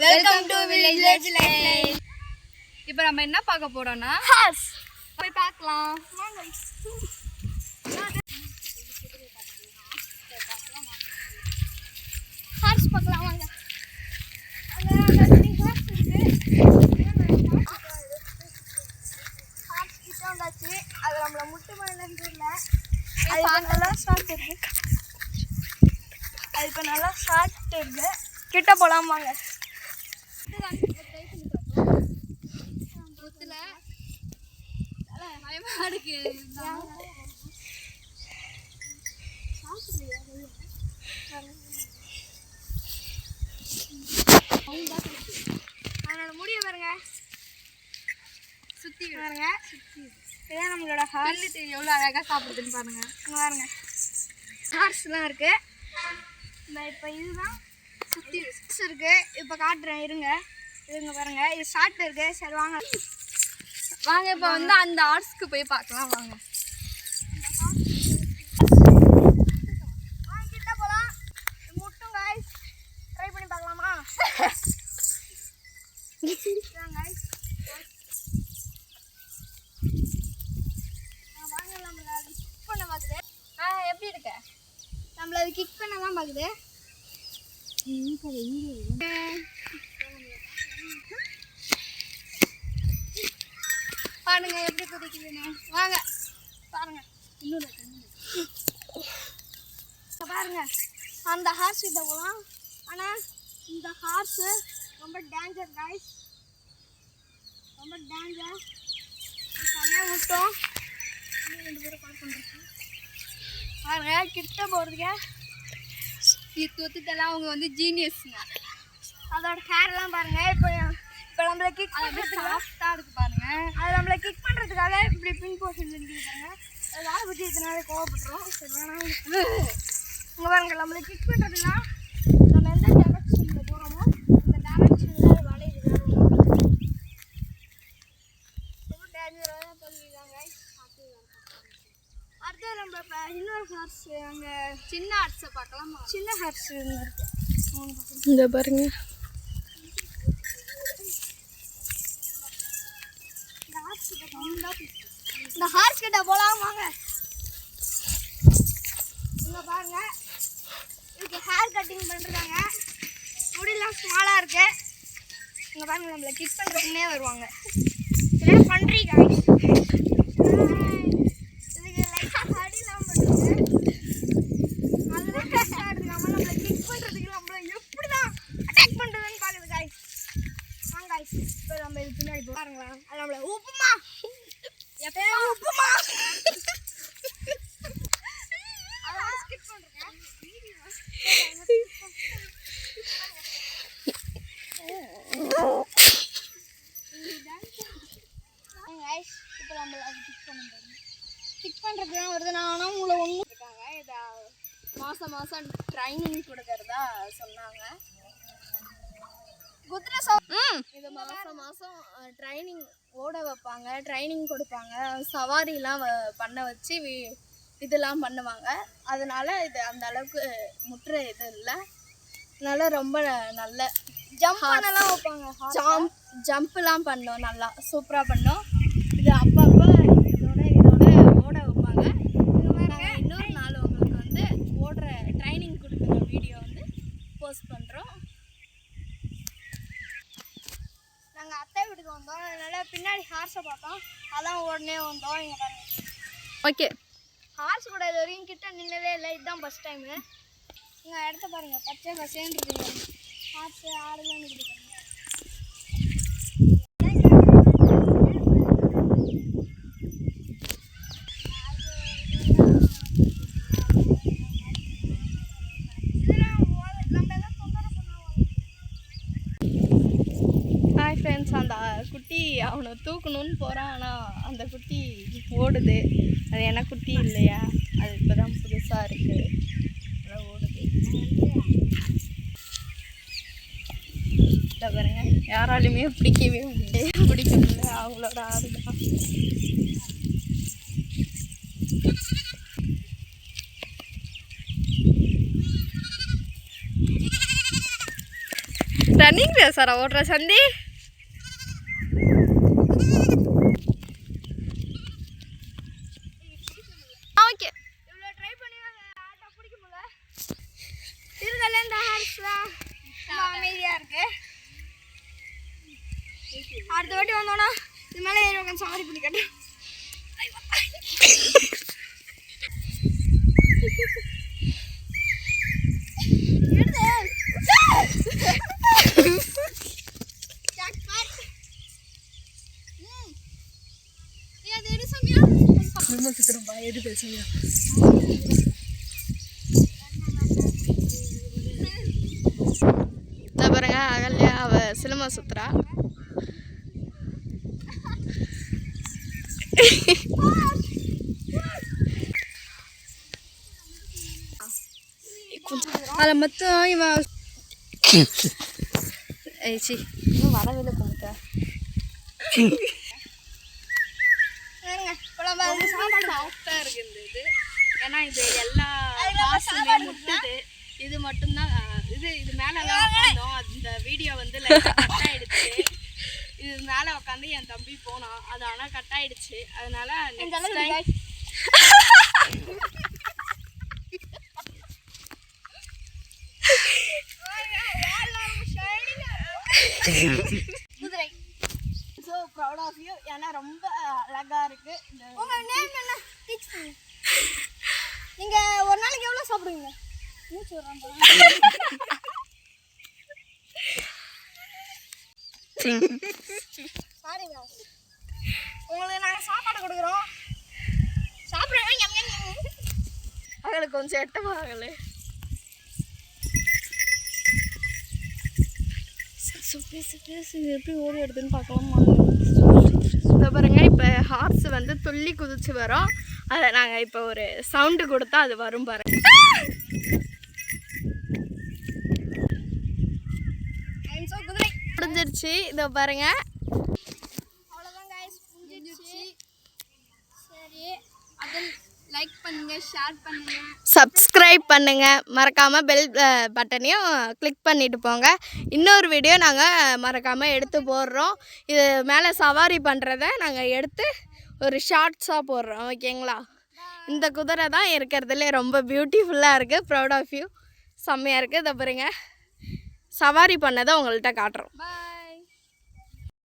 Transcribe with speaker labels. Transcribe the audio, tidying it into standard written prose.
Speaker 1: Welcome to village life. இப்போ நம்ம என்ன பார்க்க போறோம்னா
Speaker 2: ஹார்ஸ்.
Speaker 1: போய் பார்க்கலாம்.
Speaker 2: ஹார்ஸ் பார்க்கலாம் வாங்க. ஹார்ஸ் கிட்ட வந்தாச்சு. அது நம்மள முட்டு மேலன்னு இல்ல. அது நல்லா ஷார்ட் இருக்கு. அது இப்போ நல்லா ஷார்ட் இருக்கு. கிட்ட போலாம் வாங்க.
Speaker 1: பயமா இருக்கு.
Speaker 2: அதனோட முடிய பாருங்க,
Speaker 1: சுத்தி
Speaker 2: பாருங்க. இதான் நம்மளோட ஹார்ஸ்.
Speaker 1: எவ்வளோ அழகாக சாப்பிடுதுன்னு பாருங்க.
Speaker 2: பாருங்க ஹார்ஸ்லாம் இருக்கு. இப்போ இதுதான்
Speaker 1: சுத்தி
Speaker 2: இருக்கு. இப்போ காட்டுறேன் இருங்க. இதுங்க பாருங்க, இது ஷார்ட் இருக்கு. சரி வாங்க
Speaker 1: வாங்க இப்போ வந்து அந்த ஆர்ட்ஸ்க்கு போய் பார்க்கலாம் வாங்க.
Speaker 2: கிட்ட போலாம். முட்டும் guys, ட்ரை பண்ணி பார்க்கலாமா? வாங்க நம்மள அது கிக் பண்ண பாக்குது.
Speaker 1: எப்படி இருக்க?
Speaker 2: நம்மள அது கிக் பண்ண தான் பாக்குது.
Speaker 1: பாருங்க எப்படி குதிக்குதுன்னு.
Speaker 2: வாங்க பாருங்க. பாருங்க அந்த ஹார்ஸ் கிட்ட போகலாம். ஆனால் இந்த ஹார்ஸ் ரொம்ப டேஞ்சர் guys, ரொம்ப டேஞ்சர். தனியாக விட்டோம். ரெண்டு பேரும் கால் பண்ணுறோம். பாருங்க கிட்ட போகிறதுக்கு
Speaker 1: தொத்துட்டெல்லாம் அவங்க வந்து ஜீனியஸ்ங்க.
Speaker 2: அதோட ஹேர்லாம் பாருங்க. இப்போ நம்மளை கிக்
Speaker 1: சாஃப்டாக இருக்கு பாருங்க.
Speaker 2: அது நம்மளை கிக் பண்ணுறதுக்காக இப்படி பின் போர்ஷன் இருக்காங்க. அது வேலை பற்றி இதனால கோவப்படுறோம். சரி வேணாம். இங்கே பாருங்க, நம்மளை கிக் பண்ணுறதுனா நம்ம எந்த டேரக்ஷனில் போகிறோமோ அந்த டேரக்ஷனில் அது வளையுது. ரொம்ப டேஞ்சரான பகுதிதாங்க. அடுத்தது நம்ம இப்போ இன்னொரு ஹார்ஸ், அங்கே
Speaker 1: சின்ன ஆர்ட்ஸை பார்க்கலாமா?
Speaker 2: சின்ன ஹார்ஸ் இருக்கு.
Speaker 1: இங்கே பாருங்க.
Speaker 2: இந்த ஹார்ஸ் கிட்ட போலாம் வாங்க. இங்க பாருங்க, இதுக்கு ஹேர் கட்டிங் பண்றாங்க. முடியெல்லாம் ஸ்மாலா இருக்கு. இங்க பாருங்க, நம்மள கிக் பண்றதுக்குனே வருவாங்க. என்ன பண்றீங்க? இதுக்கு லைட்டா அடிலாம் பண்ணுங்க. அதெல்லாம் கஷ்டம் எடுக்காம நம்மள கிக் பண்றதுக்கு நம்மள எப்படிதான் அட்டாக் பண்றதுன்னு பாக்குது गाइस. வாங்க गाइस, இப்போ நம்ம இது பின்னாடி பாருங்க. அது நம்மள உப்புமா உப்புமா அதெல்லாம் ஸ்கிப் பண்றேன். இப்போ நம்ம அது கிக் பண்ண பாருங்க. கிக் பண்ணுறதுக்கு தான் வருது. நான் உங்களை ஒன்றும் இருக்காங்க. இதை
Speaker 1: மாதம் மாதம் ட்ரைனிங் கொடுக்கறதா சொன்னாங்க.
Speaker 2: குதிரை
Speaker 1: இது மாதம் மாதம் ட்ரைனிங் ஓட வைப்பாங்க, ட்ரைனிங் கொடுப்பாங்க, சவாரிலாம் பண்ண வச்சு இதெல்லாம் பண்ணுவாங்க. அதனால இது அந்த அளவுக்கு முற்ற இது இல்லை. அதனால ரொம்ப நல்ல
Speaker 2: ஜம்ப்லாம் வைப்பாங்க.
Speaker 1: ஜம்ப்லாம் பண்ணோம், நல்லா சூப்பராக பண்ணோம். இது அப்பப்போ இதோட ஓட வைப்பாங்க. நாங்கள் இன்னொரு நாள் உங்களுக்கு வந்து ஓடுற ட்ரைனிங் கொடுக்குற வீடியோ வந்து போஸ்ட் பண்ணுறோம்.
Speaker 2: நாங்கள் அத்தை வீட்டுக்கு வந்தோம். அதனால பின்னாடி ஹார்ஸை பார்த்தோம். அதான் உடனே வந்தோம். இங்கே பாருங்க,
Speaker 1: ஓகே.
Speaker 2: ஹார்ஸ் கூட இது வரைக்கும் கிட்ட நின்னதே இல்லை. இதுதான் ஃபஸ்ட் டைமு. இங்கே இடத்த பாருங்க, பச்சை பசேன்னு இருக்குங்க. ஹார்ஸு ஆடுலாம் இருக்குது பாருங்க.
Speaker 1: ஹாய் ஃப்ரெண்ட்ஸ், அந்த குட்டி அவனை தூக்கணும்னு போகிறான். ஆனால் அந்த குட்டி ஓடுது. அது என்ன குட்டி இல்லையா, அது இப்போ தான் புதுசாக இருக்குது. அதான் ஓடுது. இதை பாருங்க, யாராலுமே பிடிக்கவே முடியல. அவங்களோட ஆடு தான்.
Speaker 2: ரன்னிங் ரேஸரா ஓடுற சந்தி? ஓகே இவ்வளோ ட்ரை பண்ணி ஆட்டோ பிடிக்க முடியல. இருந்தாலும் இந்த ஹார்ஸ்லாம் ரொம்ப அமைதியாக இருக்கு. அடுத்த வாட்டி வந்தோன்னா இது மேலே ஏறி உட்காந்து சவாரி பண்ணி கட்டேன். பாருங்க அகல்யா அவ சினிமா சுத்துறா. அதில் மொத்தம் இவன் ஏச்சி இன்னும் வரவில்லை கும்பிட்ட சாஃப்டாக இருக்குது இந்த இது. ஏன்னா இது எல்லா காசுமே முட்டுது. இது மட்டும்தான் இது மேலே தான் உட்காந்தோம். அந்த வீடியோ வந்து லைட்டாக கட் ஆகிடுச்சு. இது மேலே உட்காந்து என் தம்பி போனான். அது ஆனால் கட் ஆகிடுச்சு. அதனால குதிரை. So proud of you. ஏன்னா ரொம்ப அழகாக இருக்குது. உங்கள் நேம் என்ன? நீங்கள் ஒரு நாளைக்கு எவ்வளோ சாப்பிடுவீங்க? சாரிங்க, உங்களுக்கு நாங்கள் சாப்பாடு கொடுக்குறோம். சாப்பிடுங்க. அவங்களுக்கு கொஞ்சம் எட்டமாகல. எப்படி ஓடி எடுத்துன்னு பார்க்கலாமா? இப்போ பாருங்க, இப்போ ஹார்ஸ் வந்து துள்ளி குதிச்சு வரும். அதை நாங்கள் இப்போ ஒரு சவுண்டு கொடுத்தா அது வரும் பாருங்க. முடிஞ்சிருச்சு. இதோ பாருங்க. அவ்வளோதான் guys, முடிஞ்சிருச்சு. சரி, அதில் லைக் பண்ணுங்க, ஷேர் பண்ணுங்க, சப்ஸ்கிரைப் பண்ணுங்க. மறக்காமல் பெல் பட்டனையும் கிளிக் பண்ணிட்டு போங்க. இன்னொரு வீடியோ நாங்கள் மறக்காமல் எடுத்து போடுறோம். இது மேலே சவாரி பண்ணுறத நாங்கள் எடுத்து ஒரு ஷார்ட்ஸாக போடுறோம். ஓகேங்களா? இந்த குதிரை தான் இருக்கிறதுலே ரொம்ப பியூட்டிஃபுல்லாக இருக்குது. Proud of you. செம்மையாக இருக்குது. இதை பாருங்க, சவாரி பண்ணதை உங்கள்கிட்ட காட்டுறோம்.